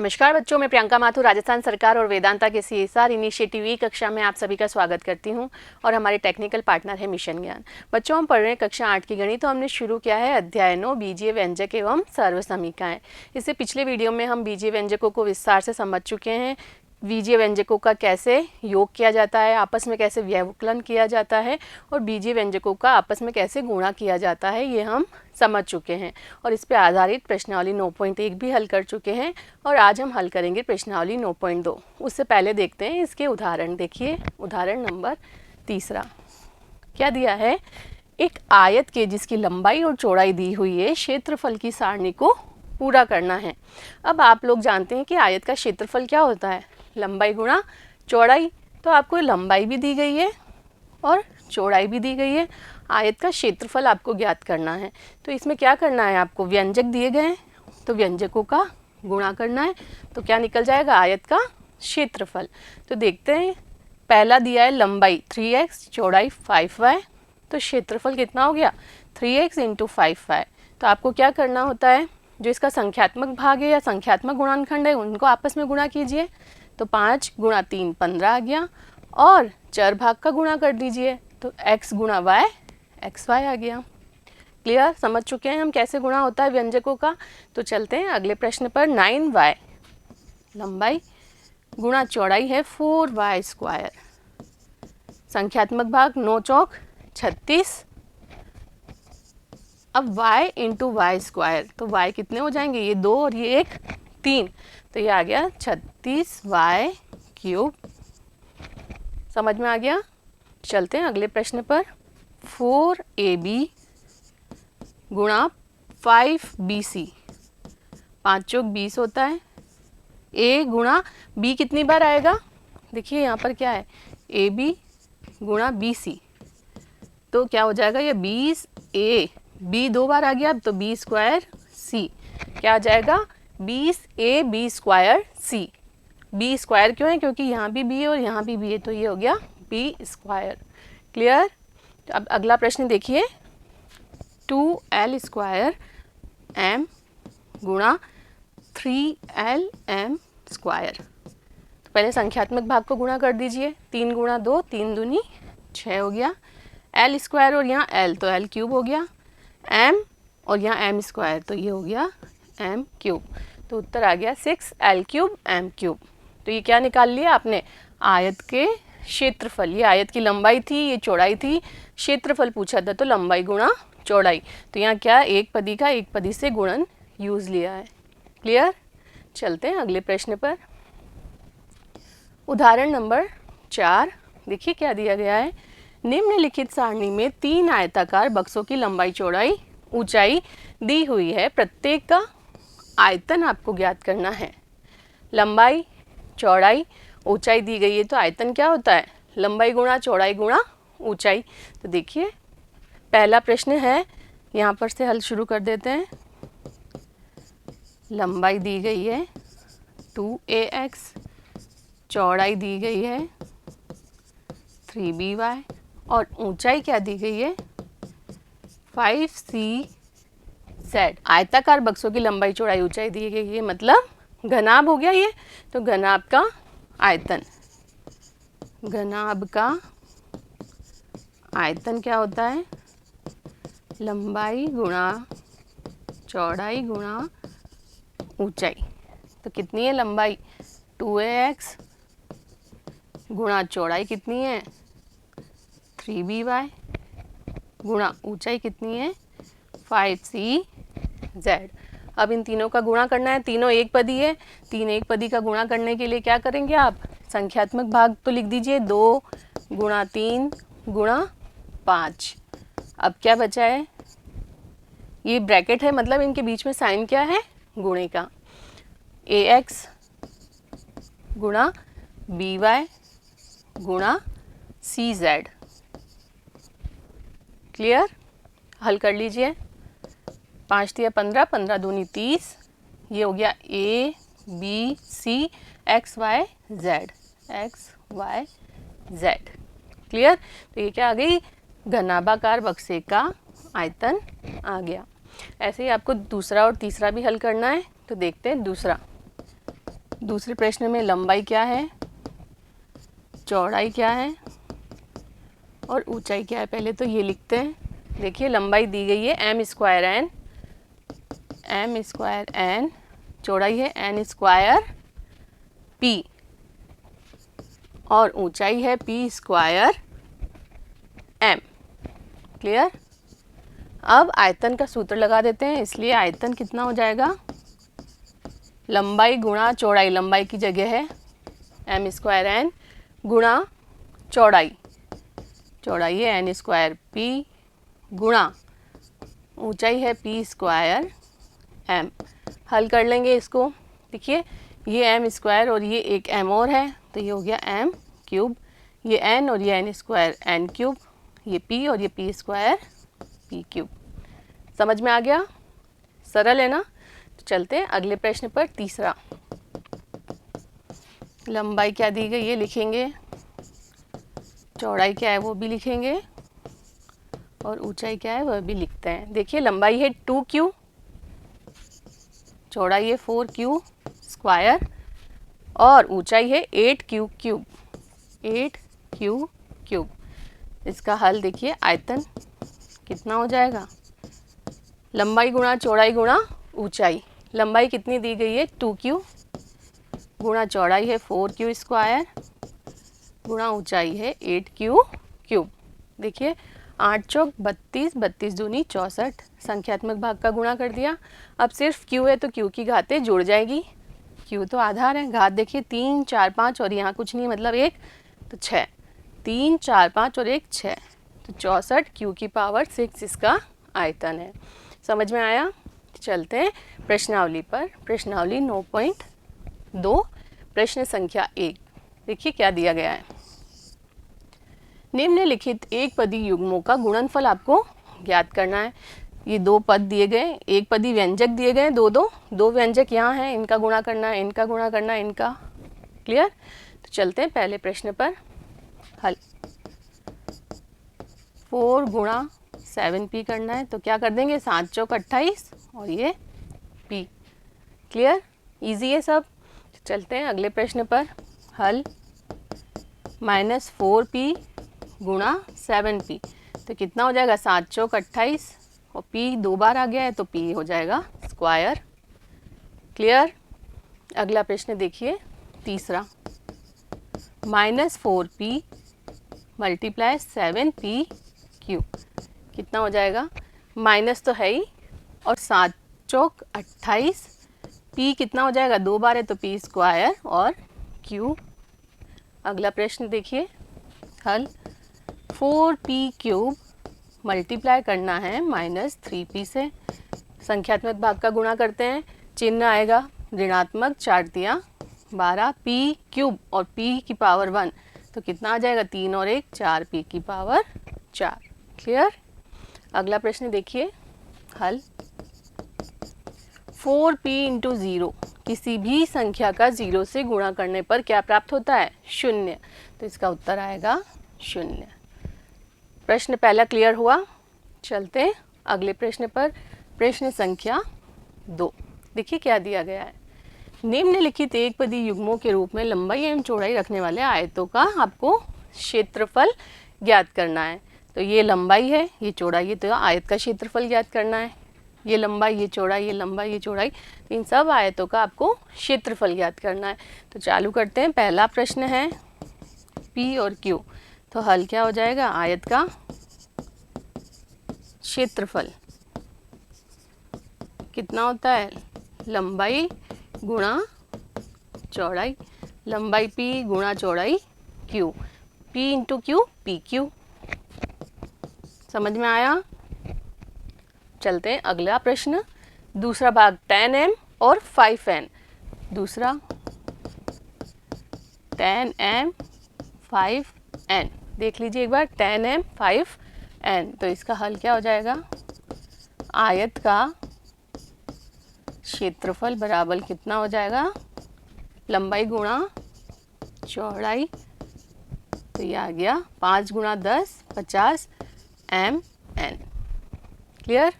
नमस्कार बच्चों, मैं प्रियंका माथुर राजस्थान सरकार और वेदांता के CSR इनिशिएटिव ई कक्षा में आप सभी का स्वागत करती हूं और हमारे टेक्निकल पार्टनर है मिशन ज्ञान। बच्चों, हम पढ़ रहे हैं कक्षा 8 की गणित। तो हमने शुरू किया है अध्याय 9 बीजीय व्यंजक एवं सर्वसमीकाएं। इससे पिछले वीडियो में हम बीजीय व्यंजकों को विस्तार से समझ चुके हैं। बीजीय व्यंजकों का कैसे योग किया जाता है, आपस में कैसे व्यवकलन किया जाता है और बीजीय व्यंजकों का आपस में कैसे गुणा किया जाता है, ये हम समझ चुके हैं और इस पर आधारित प्रश्नावली 9.1 भी हल कर चुके हैं और आज हम हल करेंगे प्रश्नावली 9.2। उससे पहले देखते हैं इसके उदाहरण। देखिए उदाहरण नंबर 3 क्या दिया है। एक आयत के जिसकी लंबाई और चौड़ाई दी हुई है, क्षेत्रफल की सारणी को पूरा करना है। अब आप लोग जानते हैं कि आयत का क्षेत्रफल क्या होता है, लंबाई गुणा चौड़ाई। तो आपको लंबाई भी दी गई है और चौड़ाई भी दी गई है। आयत का क्षेत्रफल आपको ज्ञात करना है। तो इसमें क्या करना है, आपको व्यंजक दिए गए हैं तो व्यंजकों का गुणा करना है। तो क्या निकल जाएगा, आयत का क्षेत्रफल। तो देखते हैं, पहला दिया है लंबाई 3x, चौड़ाई 5y। तो क्षेत्रफल कितना हो गया, 3x × 5y। तो आपको क्या करना होता है, जो इसका संख्यात्मक भाग है या संख्यात्मक गुणनखंड है उनको आपस में गुणा कीजिए। तो 5 × 3 15 आ गया और चर भाग का गुणा कर दीजिए। तो x × y xy आ गया। क्लियर, समझ चुके हैं हम कैसे गुणा होता है व्यंजकों का। तो चलते हैं अगले प्रश्न पर। 9y लंबाई गुणा चौड़ाई है 4y²। संख्यात्मक भाग 9 चौक 36। अब y × y²। तो y कितने हो जाएंगे, ये 2 और ये 1 3। तो ये आ गया 36y³ समझ में आ गया। चलते हैं अगले प्रश्न पर। 4ab गुणा 5bc। 5 चौक 20 होता है। a गुणा b कितनी बार आएगा, देखिए यहाँ पर क्या है, ab गुणा bc। तो क्या हो जाएगा, ये 20a, b 2 बार आ गया तो b²c। क्या आ जाएगा, 20ab²c। b² क्यों है, क्योंकि यहाँ भी b है और यहाँ भी b है, तो ये हो गया b²। क्लियर। तो अब अगला प्रश्न देखिए। 2l² m गुणा 3lm²। तो पहले संख्यात्मक भाग को गुणा कर दीजिए। 3 × 2 3 दूनी 6 हो गया। l² और यहाँ l तो l³ हो गया। m और यहाँ m², तो ये हो गया m³। तो उत्तर आ गया 6l³ m³। तो ये क्या निकाल लिया आपने, आयत के क्षेत्रफल। ये आयत की लंबाई थी, ये चौड़ाई थी। क्षेत्रफल पूछा था तो लंबाई गुणा चौड़ाई। तो यहाँ क्या, एक पदी का एक पदी से गुणन यूज लिया है। क्लियर। चलते हैं अगले प्रश्न पर। उदाहरण नंबर 4। देखिए क्या दिया गया है। निम्नलिखित सारणी में 3 आयताकार बक्सों की लंबाई चौड़ाई ऊंचाई दी हुई है। प्रत्येक का आयतन आपको ज्ञात करना है। लंबाई चौड़ाई ऊंचाई दी गई है, तो आयतन क्या होता है, लंबाई गुणा चौड़ाई गुणा ऊंचाई। तो देखिए पहला प्रश्न है, यहाँ पर से हल शुरू कर देते हैं। लंबाई दी गई है 2ax, चौड़ाई दी गई है 3by और ऊंचाई क्या दी गई है 5cz। आयताकार बक्सों की लंबाई चौड़ाई ऊंचाई दी गई है, मतलब घनाभ हो गया ये। तो घनाभ का आयतन, घनाभ का आयतन क्या होता है, लंबाई गुणा चौड़ाई गुणा ऊंचाई। तो कितनी है लंबाई 2ax गुणा चौड़ाई कितनी है 3by गुणा ऊंचाई कितनी है 5cz। अब इन तीनों का गुणा करना है। तीनों एक पदी है, 3 एक पदी का गुणा करने के लिए क्या करेंगे आप, संख्यात्मक भाग तो लिख दीजिए 2 × 3 × 5। अब क्या बचा है, ये ब्रैकेट है, मतलब इनके बीच में साइन क्या है, गुणे का। ax गुणा by गुणा cz। क्लियर। हल कर लीजिए। 5 × 15 15 दूनी 30। ये हो गया a b c x y z x y z। Clear. तो ये क्या आ गई, घनाभाकार बक्से का आयतन आ गया। ऐसे ही आपको दूसरा और तीसरा भी हल करना है। तो देखते हैं दूसरा। दूसरे प्रश्न में लंबाई क्या है, चौड़ाई क्या है और ऊंचाई क्या है। पहले तो ये लिखते हैं। देखिए लंबाई दी गई है एम स्क्वायर एन, चौड़ाई है एन स्क्वायर पी और ऊंचाई है पी स्क्वायर एम। क्लियर। अब आयतन का सूत्र लगा देते हैं, इसलिए आयतन कितना हो जाएगा, लंबाई गुणा चौड़ाई, लंबाई की जगह है एम स्क्वायर एन गुणा चौड़ाई, चौड़ाई है एन स्क्वायर पी गुणा ऊंचाई है पी स्क्वायर एम। हल कर लेंगे इसको। देखिए ये एम स्क्वायर और ये एक एम और है, तो ये हो गया एम क्यूब, ये एन और ये एन स्क्वायर एन क्यूब, ये पी और ये पी स्क्वायर पी क्यूब। समझ में आ गया, सरल है ना। तो चलते हैं अगले प्रश्न पर। तीसरा, लंबाई क्या दी गई ये लिखेंगे, चौड़ाई क्या है वो भी लिखेंगे और ऊंचाई क्या है वह भी लिखते हैं। देखिए लंबाई है 2q, चौड़ाई है 4q स्क्वायर और ऊंचाई है 8q क्यूब, 8q क्यूब। इसका हल देखिए, आयतन कितना हो जाएगा, लंबाई गुणा चौड़ाई गुणा ऊंचाई। लंबाई कितनी दी गई है 2q गुणा चौड़ाई है 4q स्क्वायर गुणा ऊंचाई है 8q क्यूब। देखिए 8 चौक 32, 32 दूनी 64, संख्यात्मक भाग का गुणा कर दिया। अब सिर्फ q है तो q की घातें जुड़ जाएगी, q तो आधार है, घात देखिए 3, 4, 5 और यहाँ कुछ नहीं मतलब 1, तो 6, 3, 4, 5 और 1 6, तो 64 q की पावर 6 इसका आयतन है। समझ में आया। चलते हैं प्रश्नावली पर। प्रश्नावली 9.2, प्रश्न संख्या 1। देखिए क्या दिया गया है, निम्नलिखित एक पदी युग्मों का गुणनफल आपको ज्ञात करना है। ये दो पद दिए गए, एक पदी व्यंजक दिए गए, दो व्यंजक यहाँ हैं, इनका गुणा करना है, इनका गुणा करना है, इनका। क्लियर। तो चलते हैं पहले प्रश्न पर। हल 4 गुणा 7p करना है, तो क्या कर देंगे, 7 चौक 28 और ये p। क्लियर, इजी है सब। चलते हैं अगले प्रश्न पर। हल -4p गुणा 7p, तो कितना हो जाएगा, 7 चौक 28 और p 2 बार आ गया है तो p हो जाएगा स्क्वायर। क्लियर। अगला प्रश्न देखिए, तीसरा, -4p मल्टीप्लाई 7p क्यूब, कितना हो जाएगा, माइनस तो है ही और 7 चौक 28, p कितना हो जाएगा, 2 बार है तो p स्क्वायर और q। अगला प्रश्न देखिए, हल 4p क्यूब मल्टीप्लाई करना है -3p से, संख्यात्मक भाग का गुणा करते हैं, चिन्ह आएगा ऋणात्मक, 4 तिया 12, p क्यूब और p की पावर 1, तो कितना आ जाएगा, 3 और 1 4p की पावर 4। क्लियर। अगला प्रश्न देखिए, हल 4p इंटू 0, किसी भी संख्या का 0 से गुणा करने पर क्या प्राप्त होता है, 0, तो इसका उत्तर आएगा 0। प्रश्न पहला क्लियर हुआ। चलते हैं अगले प्रश्न पर। प्रश्न संख्या 2। देखिए क्या दिया गया है, निम्नलिखित एक पदी युग्मों के रूप में लंबाई एवं चौड़ाई रखने वाले आयतों का आपको क्षेत्रफल ज्ञात करना है। तो ये लंबाई है, ये चौड़ाई है, तो आयत का क्षेत्रफल ज्ञात करना है। ये लंबाई, ये चौड़ाई, ये लंबाई, ये चौड़ाई, इन सब आयतों का आपको क्षेत्रफल ज्ञात करना है। तो चालू करते हैं। पहला प्रश्न है P और Q, तो हल क्या हो जाएगा, आयत का क्षेत्रफल कितना होता है, लंबाई गुणा चौड़ाई, लंबाई P गुणा चौड़ाई Q, P into Q PQ। समझ में आया। चलते हैं अगला प्रश्न, दूसरा भाग 10m और 5n। दूसरा 10m 5n, देख लीजिए एक बार, 10m 5n, तो इसका हल क्या हो जाएगा, आयत का क्षेत्रफल बराबर कितना हो जाएगा, लंबाई गुणा चौड़ाई, तो ये आ गया 5 गुणा 10 50 mn। क्लियर।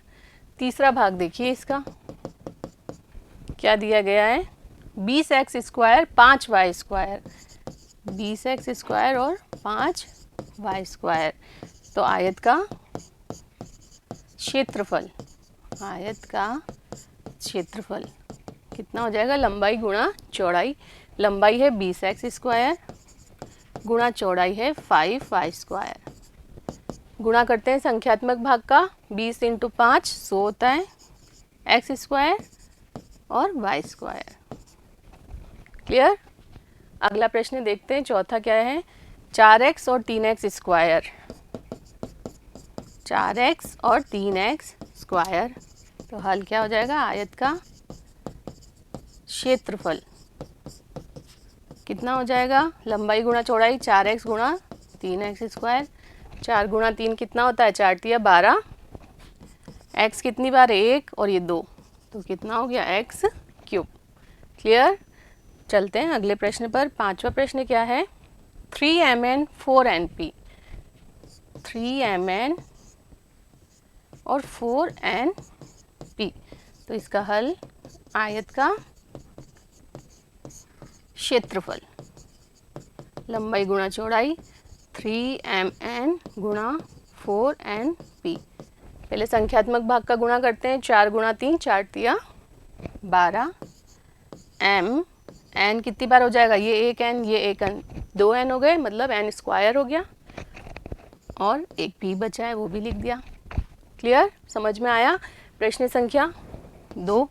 तीसरा भाग देखिए, इसका क्या दिया गया है, 20x square 5y square, 20x square और 5y स्क्वायर। तो आयत का क्षेत्रफल, आयत का क्षेत्रफल कितना हो जाएगा? लंबाई गुणा चौड़ाई। लंबाई है 20x स्क्वायर गुणा चौड़ाई है 5y स्क्वायर। गुणा करते हैं संख्यात्मक भाग का। 20 × 5 100 होता है, x स्क्वायर और y स्क्वायर। क्लियर? अगला प्रश्न देखते हैं, चौथा क्या है? 4x और 3x स्क्वायर, 4x और 3x स्क्वायर। तो हल क्या हो जाएगा? आयत का क्षेत्रफल कितना हो जाएगा? लंबाई गुणा चौड़ाई 4x गुणा 3x स्क्वायर। 4 गुणा 3 कितना होता है? 4 × 12। x कितनी बार? 1 और ये 2, तो कितना हो गया? x cube. क्लियर? चलते हैं अगले प्रश्न पर। पांचवा प्रश्न क्या है? 3mn 4np, 3mn और 4np। तो इसका हल आयत का क्षेत्रफल, लंबाई गुणा चौड़ाई 3mn गुणा 4np। पहले संख्यात्मक भाग का गुणा करते हैं। 4 गुणा 3 4 × 12 m, n कितनी बार हो जाएगा? ये एक n, ये एक n, 2 n हो गए, मतलब n स्क्वायर हो गया। और एक p बचा है, वो भी लिख दिया। क्लियर? समझ में आया? प्रश्न संख्या 2।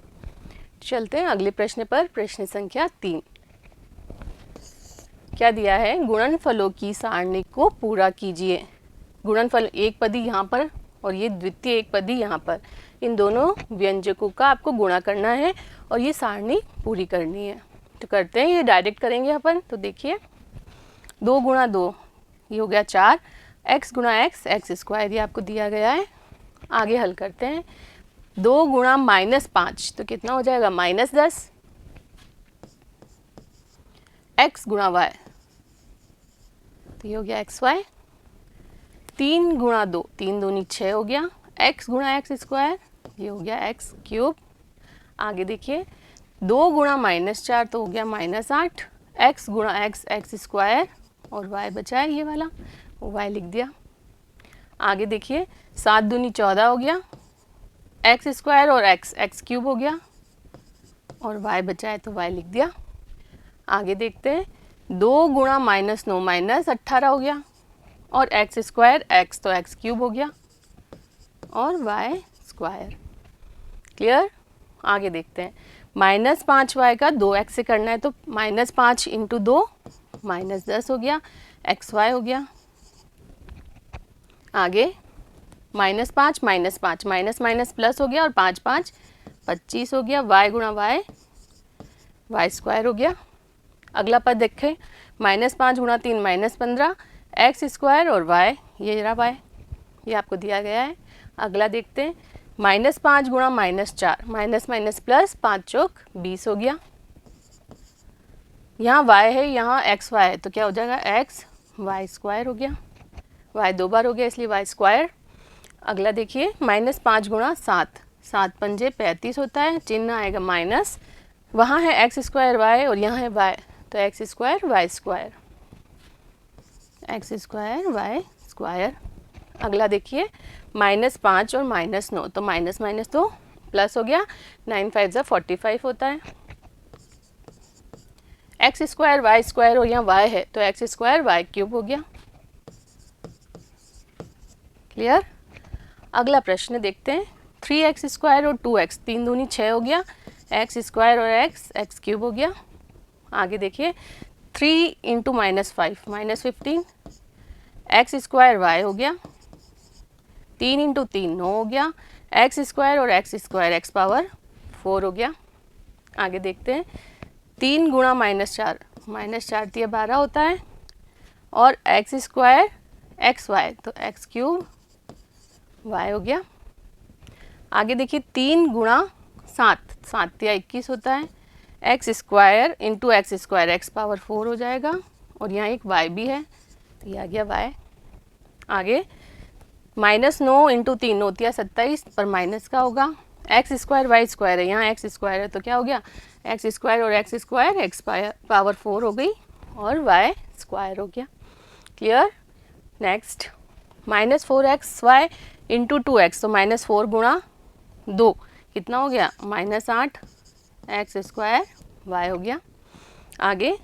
चलते हैं अगले प्रश्न पर। प्रश्न संख्या 3 क्या दिया है? गुणनफलों की सारणी को पूरा कीजिए। गुणनफल एक पदी यहाँ पर और ये द्वितीय एक पदी यहाँ पर, इन दोनों व्यंजकों का आपको गुणा करना है और ये सारणी पूरी करनी है। तो करते हैं, ये डायरेक्ट करेंगे अपन। तो देखिए 2 गुणा 2 ये हो गया 4, x गुणा x स्क्वायर ये आपको दिया गया है। आगे हल करते हैं। 2 गुणा -5 तो कितना हो जाएगा? -10। x गुणा y तो ये हो गया xy। 3 गुणा 2 3 दूनी 6 हो गया, x गुणा x स्क्वायर ये हो गया x क्यूब। आगे देखिए 2 गुणा -4 तो हो गया -8, x गुणा x स्क्वायर और y बचा है ये वाला, वो y लिख दिया। आगे देखिए 7 दूनी 14 हो गया, x स्क्वायर और x क्यूब हो गया और y बचा है तो y लिख दिया। आगे देखते हैं 2 गुणा -9 -18 हो गया और x स्क्वायर x तो x क्यूब हो गया और y स्क्वायर। क्लियर? आगे देखते हैं -5y का 2x से करना है, तो -5 × 2 -10 हो गया, xy हो गया। आगे -5 -5 माइनस प्लस हो गया और 5 5 25 हो गया, y गुणा y स्क्वायर हो गया। अगला पद देखें, -5 गुणा 3 -15, x स्क्वायर और y ये रहा y, ये आपको दिया गया है। अगला देखते हैं -5 गुणा -4 माइनस प्लस 5 चौक 20 हो गया। यहाँ y है, यहाँ xy है, तो क्या हो जाएगा? x y स्क्वायर हो गया, y 2 बार हो गया इसलिए y स्क्वायर। अगला देखिए -5 गुणा 7 7 पंजे 35 होता है, चिन्ह आएगा माइनस, वहाँ है x स्क्वायर y और यहाँ है y, तो x square y square, x square y square. अगला देखिए -5 और -9 तो माइनस तो प्लस हो गया, 9 5 45 होता है। x स्क्वायर y स्क्वायर और यहाँ y है तो x स्क्वायर y क्यूब हो गया। क्लियर? अगला प्रश्न देखते हैं 3x स्क्वायर और 2x 3 दूनी 6 हो गया, x स्क्वायर और x क्यूब हो गया। आगे देखिए 3 × -5 -15, x स्क्वायर y हो गया, 3 × 3 9 हो गया, x स्क्वायर और x स्क्वायर x पावर 4 हो गया। आगे देखते हैं 3 गुणा -4 -4 × 12 होता है और x स्क्वायर xy तो x क्यूब y हो गया। आगे देखिए 3 गुणा 7 7 × 21 होता है, x square into x square x power 4 हो जाएगा और यहाँ एक y भी है तो ये आ गया y। आगे -9 × 3 9 × 27 पर माइनस का होगा, एक्स स्क्वायर वाई स्क्वायर है, यहाँ एक्स स्क्वायर है तो क्या हो गया एक्स स्क्वायर और एक्स स्क्वायर एक्स पावर 4 हो गई और वाई स्क्वायर हो गया। Clear. Next -4xy into 2x, तो -4 गुणा 2 कितना हो गया -8 एक्स स्क्वायर वाई हो गया। आगे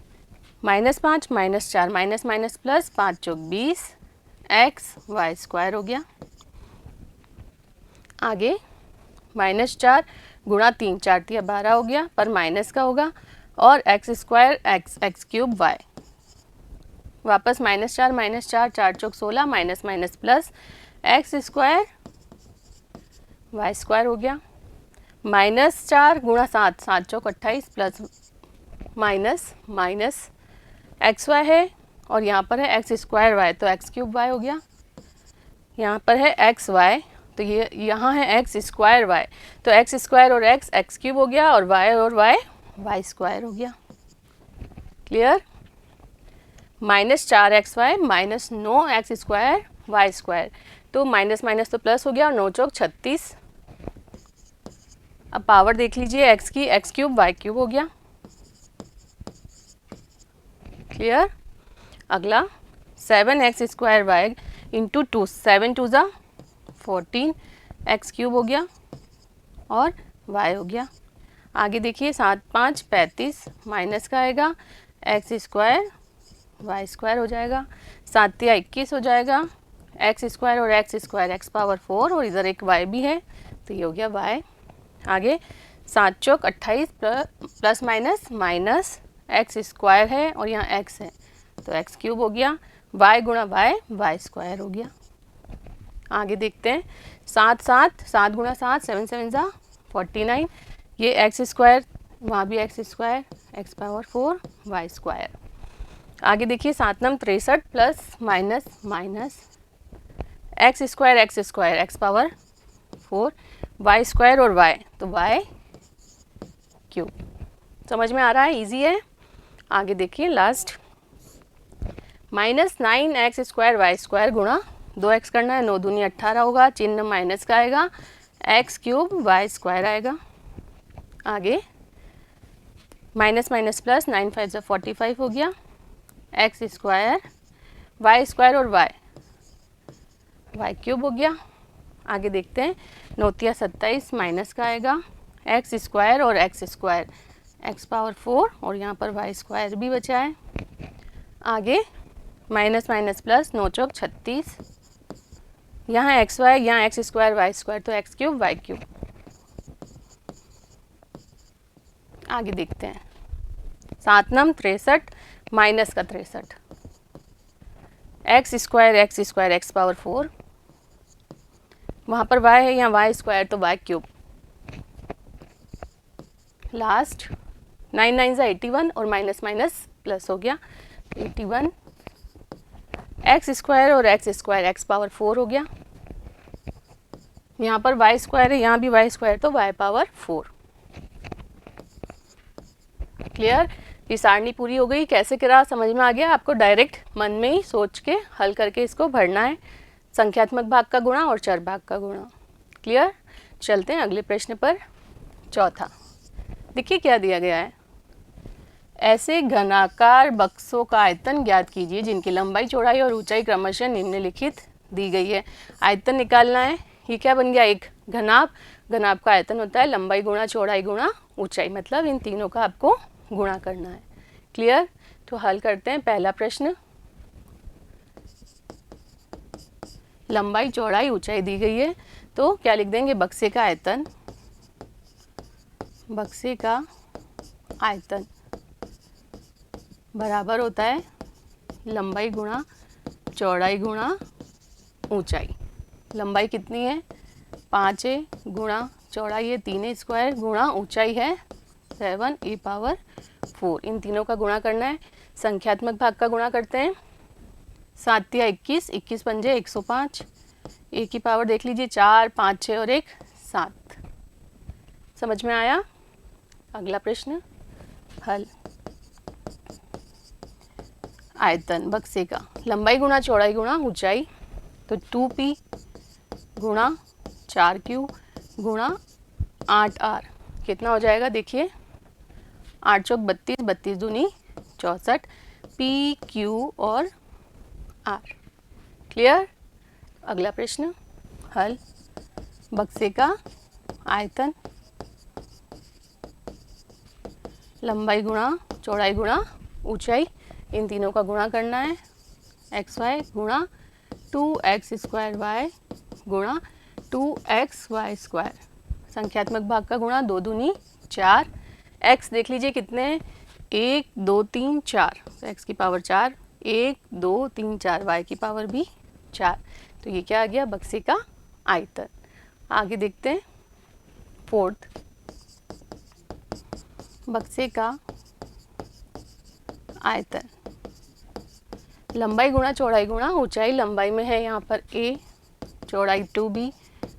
-5 -4 माइनस माइनस प्लस 5 चौक 20 एक्स वाई स्क्वायर हो गया। आगे -4 गुणा 3 4 3 12 हो गया, पर माइनस का होगा, और x square x cube y. वापस -4 4 चौक 16 minus minus plus x square y square हो गया। -4 गुणा 7 7 चौक 28 plus minus minus x y है, और यहाँ पर है एक्स स्क्वायर वाई तो एक्स क्यूब वाई हो गया। यहाँ पर है एक्स वाई तो ये यहाँ है एक्स स्क्वायर वाई, तो एक्स स्क्वायर और एक्स क्यूब हो गया, और वाई स्क्वायर हो गया। Clear. -4xy -9x square y square, तो माइनस माइनस तो प्लस हो गया, और 9 चौक 36। अब पावर देख लीजिए एक्स की, एक्स क्यूब वाई क्यूब हो गया। क्लियर। अगला 7x स्क्वायर वाई इंटू 2 7 2 ज़ा 14 एक्स क्यूब हो गया और वाई हो गया। आगे देखिए 7 5 35 माइनस का आएगा एक्स स्क्वायर वाई स्क्वायर हो जाएगा, 7 3 21 हो जाएगा, एक्स स्क्वायर और एक्स स्क्वायर एक्स पावर 4, और इधर एक वाई भी है तो ये हो गया वाई। आगे 7 चौक 28 plus minus minus x square है और यहाँ एक्स है तो एक्स क्यूब हो गया, वाई गुणा वाई स्क्वायर हो गया। आगे देखते हैं 7 गुणा 7 7 7 ज़ा 49, ये एक्स स्क्वायर वहाँ भी x square x power 4 y square. आगे देखिए 7 नम 63 plus minus minus x square x power 4 y square और वाई तो वाई क्यूब। समझ में आ रहा है, इजी है। आगे देखिए last -9x square y square गुणा 2x करना है, 9 दूनी 18 होगा, चिन्ह माइनस का आएगा, एक्स क्यूब वाई स्क्वायर आएगा। आगे माइनस माइनस प्लस 9 5 ज़ा 45 हो गया, एक्स स्क्वायर वाई स्क्वायर और वाई क्यूब हो गया। आगे देखते हैं 9 तिया 27 माइनस का आएगा, एक्स स्क्वायर और एक्स स्क्वायर एक्स पावर 4 और यहाँ पर वाई स्क्वायर भी बचा है। आगे माइनस माइनस प्लस 9 चौक 36, यहाँ एक्स वाई यहाँ एक्स स्क्वायर वाई स्क्वायर तो एक्स क्यूब वाई क्यूब। आगे देखते हैं 7 नम 63 माइनस का 63, एक्स स्क्वायर एक्स पावर 4, वहाँ पर वाई है यहाँ वाई स्क्वायर तो वाई क्यूब। लास्ट 9 9 ज़ा 81 और माइनस माइनस प्लस हो गया 81, एक्स स्क्वायर और एक्स पावर 4 हो गया, यहाँ पर वाई स्क्वायर है यहाँ भी वाई स्क्वायर तो वाई पावर 4। क्लियर। ये सारणी पूरी हो गई। कैसे करा समझ में आ गया आपको, डायरेक्ट मन में ही सोच के हल करके इसको भरना है, संख्यात्मक भाग का गुणा और चर भाग का गुणा। क्लियर। चलते हैं अगले प्रश्न पर। चौथा देखिए क्या दिया गया है, ऐसे घनाकार बक्सों का आयतन ज्ञात कीजिए जिनकी लंबाई चौड़ाई और ऊंचाई क्रमशः निम्नलिखित दी गई है। आयतन निकालना है, ये क्या बन गया एक घनाभ, घनाभ का आयतन होता है लंबाई गुणा चौड़ाई गुणा ऊंचाई, मतलब इन तीनों का आपको गुणा करना है। क्लियर। तो हल करते हैं। पहला प्रश्न, लंबाई चौड़ाई ऊंचाई दी गई है तो क्या लिख देंगे, बक्से का आयतन, बक्से का आयतन बराबर होता है लंबाई गुणा चौड़ाई गुणा ऊंचाई। लंबाई कितनी है 5 है, गुणा चौड़ाई है 3 स्क्वायर, गुणा ऊंचाई है 7 ए पावर 4। इन तीनों का गुणा करना है। संख्यात्मक भाग का गुणा करते हैं। 7 तिया 21, 21 पंजे 105, ए की पावर देख लीजिए 4 5 6 और 1 7। समझ में आया। अगला प्रश्न हल। आयतन बक्से का लंबाई गुणा चौड़ाई गुणा ऊंचाई, तो 2p गुणा 4q गुणा 8R कितना हो जाएगा देखिए, 8 चौक 32, 32 दूनी 64, P, Q और R। क्लियर। अगला प्रश्न हल। बक्से का आयतन, लंबाई गुणा चौड़ाई गुणा ऊंचाई, इन तीनों का गुणा करना है। XY गुणा 2x² y गुणा 2xy स्क्वायर, संख्यात्मक भाग का गुणा 2 दूनी 4। x देख लीजिए कितने हैं, 1 2 3 4, तो x की पावर 4, 1 2 3 4, y की पावर भी 4। तो ये क्या आ गया, बक्से का आयतन। आगे देखते हैं फोर्थ, बक्से का आयतन, लंबाई गुणा चौड़ाई गुणा ऊंचाई, लंबाई में है यहाँ पर a, चौड़ाई 2b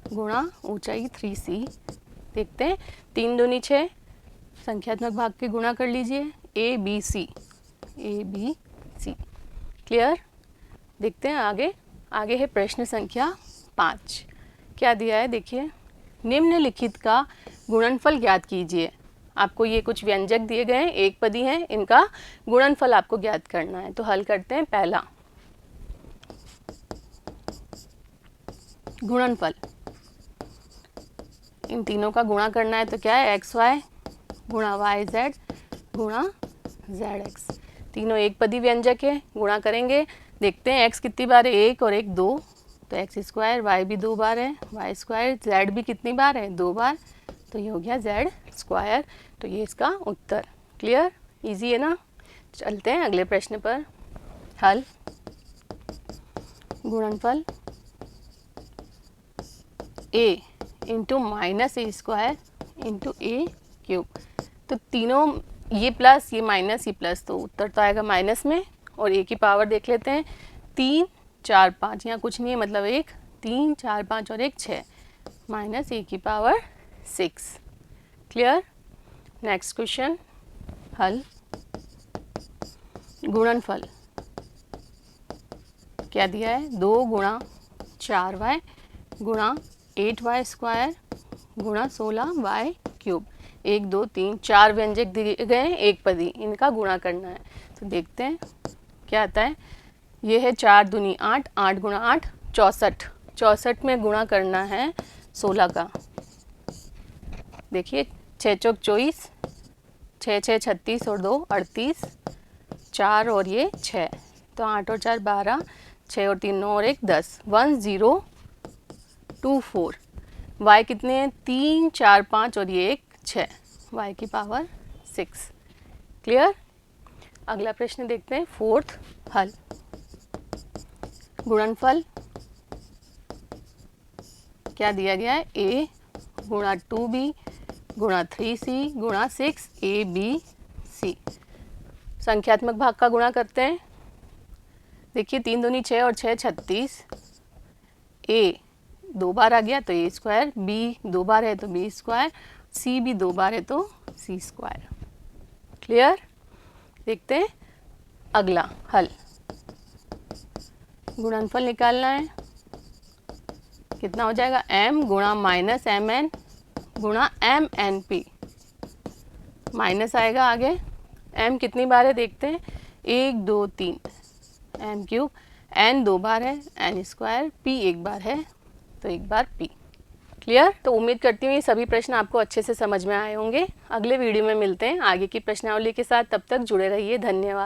गुणा ऊंचाई 3c। देखते हैं 3 दूनी 6, संख्यात्मक भाग के गुणा कर लीजिए, a b c, a b c। Clear. देखते हैं आगे। आगे है प्रश्न संख्या 5। क्या दिया है देखिए, निम्नलिखित का गुणनफल ज्ञात कीजिए। आपको ये कुछ व्यंजक दिए गए हैं, एक पदी हैं, इनका गुणनफल आपको ज्ञात करना है। तो हल करते हैं। पहला गुणनफल, इन तीनों का गुणा करना है, तो क्या है, XY गुणा YZ गुणा ZX। तीनों एक पदी व्यंजक है, गुणा करेंगे। देखते हैं x कितनी बार है, 1 और 1 2, तो x², y भी 2 बार है, y², z भी कितनी बार है, 2 बार, तो ये हो गया z²। तो ये इसका उत्तर। क्लियर, इजी है ना। चलते हैं अगले प्रश्न पर। हल। गुणनफल a into minus a² into a³ तो तीनों ये प्लस ये माइनस ये प्लस, तो उत्तर तो आएगा माइनस में। और a की पावर देख लेते हैं, 3 4 5, यहाँ कुछ नहीं है मतलब 1, 3 4 5 और 1 6, माइनस a की पावर 6। क्लियर। Next question. हल। गुणनफल क्या दिया है, 2 गुणा 4y गुणा 8y² गुणा 16y³। 1 2 3 4 व्यंजक दिए गए हैं, एक पदी, इनका गुणा करना है। तो देखते हैं क्या आता है। ये है 4 दूनी 8, 8 गुणा 8 64, 64 में गुणा करना है 16 का। देखिए 6 चौक 24, 6 6 36 और 2 38, 4 और ये 6, तो 8 और 4 12, 6 और 3 9 और 1 10, 1024। y कितने हैं, 3 4 5 और ये 1 6, y की पावर 6। क्लियर। अगला प्रश्न देखते हैं। फोर्थ। हल। गुणनफल क्या दिया गया है, a गुणा 2b गुणा 3c गुणा 6abc। संख्यात्मक भाग का गुणा करते हैं। देखिए 3 दूनी 6 और 6 36, a 2 बार आ गया तो a², b 2 बार है तो b², c भी 2 बार है तो c²। क्लियर। देखते हैं अगला। हल। गुणनफल निकालना है, कितना हो जाएगा, m गुणा माइनस mn गुणा mnp, माइनस आएगा आगे। m कितनी बार है देखते हैं, 1 2 3, m³, n 2 बार है, n², p 1 बार है तो 1 बार p। क्लियर। तो उम्मीद करती हूँ ये सभी प्रश्न आपको अच्छे से समझ में आए होंगे। अगले वीडियो में मिलते हैं आगे की प्रश्नावली के साथ, तब तक जुड़े रहिए। धन्यवाद।